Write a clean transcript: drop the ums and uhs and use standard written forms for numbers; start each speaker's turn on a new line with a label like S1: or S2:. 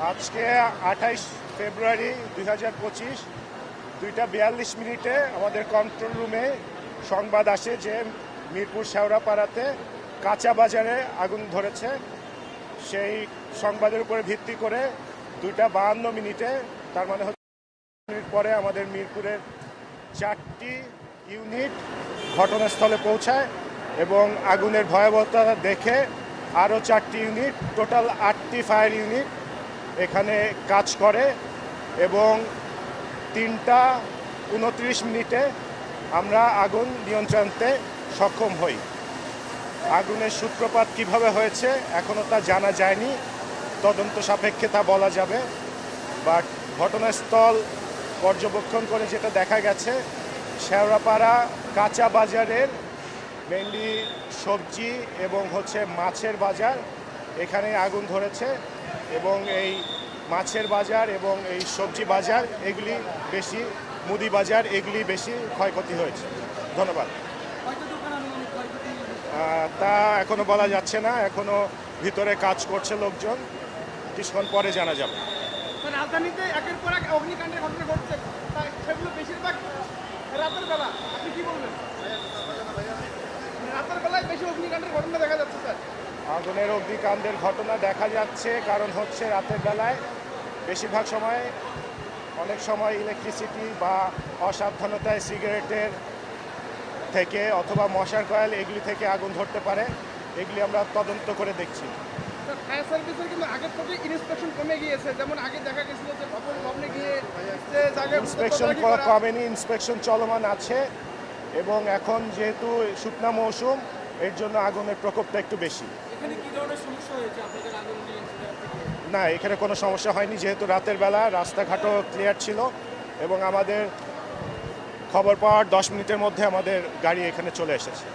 S1: আজকে 28 ফেব্রুয়ারি 2025 2:42 আমাদের কন্ট্রোল রুমে সংবাদ আসে যে মিরপুর শেওড়াপাড়াতে কাঁচা বাজারে আগুন ধরেছে। সেই সংবাদের উপরে ভিত্তি করে 2:52 তার মানে হচ্ছে মিনিট পরে আমাদের মিরপুরের 4টি ইউনিট ঘটনাস্থলে পৌঁছায় এবং আগুনের ভয়াবহতা দেখে আরও 4টি ইউনিট, টোটাল 8টি ফায়ার ইউনিট এখানে কাজ করে এবং 3:29 আমরা আগুন নিয়ন্ত্রণে সক্ষম হই। আগুনের সূত্রপাত কিভাবে হয়েছে এখনও তা জানা যায়নি, তদন্ত সাপেক্ষে তা বলা যাবে। বাট ঘটনাস্থল পর্যবেক্ষণ করে যেটা দেখা গেছে, শেওড়াপাড়া কাঁচা বাজারের মেনলি সবজি এবং মাছের বাজার, এখানে আগুন ধরেছে এবং এই মাছের বাজার এবং এই সবজি বাজার এগুলি বেশি, মুদি বাজার এগুলি বেশি ক্ষয়ক্ষতি হয়েছে। ধন্যবাদ। তা এখনো বলা যাচ্ছে না, এখনো ভিতরে কাজ করছে লোকজন, কিছুক্ষণ পরে জানা যাবে।
S2: রাজধানীতে একের পর এক অগ্নিকাণ্ডের ঘটনা ঘটছে, সেগুলো বেশিরভাগ রাতের বেলা। আপনি কি বলবেন? রাতের বেলায় বেশি অগ্নিকাণ্ডের ঘটনা দেখা যাচ্ছে স্যার।
S1: আগুনের অগ্নিকাণ্ডের ঘটনা দেখা যাচ্ছে কারণ রাতের বেলায় বেশিরভাগ সময়, অনেক সময় ইলেকট্রিসিটি বা অসাবধানতায় সিগারেটের থেকে অথবা মশার কয়েল এগুলি থেকে আগুন ধরতে পারে। এগুলি আমরা তদন্ত করে দেখছি।
S2: ফায়ার সার্ভিসের কিন্তু আগের থেকে ইন্সপেকশন কমে গিয়েছে, যেমন আগে দেখা গেছিল যে ভবনে গিয়ে
S1: ইন্সপেকশন কমেনি, ইন্সপেকশন চলমান আছে এবং এখন যেহেতু শুকনা মৌসুম, এর জন্য আগুনের প্রকোপটা একটু বেশি।
S2: এখানে কি ধরনের সমস্যা হয়েছে আপনাদের আগুন
S1: না, এখানে কোনো সমস্যা হয়নি, যেহেতু রাতের বেলা রাস্তাঘাটও ক্লিয়ার ছিল এবং আমাদের খবর পাওয়ার 10 মিনিটের মধ্যে আমাদের গাড়ি এখানে চলে এসেছে।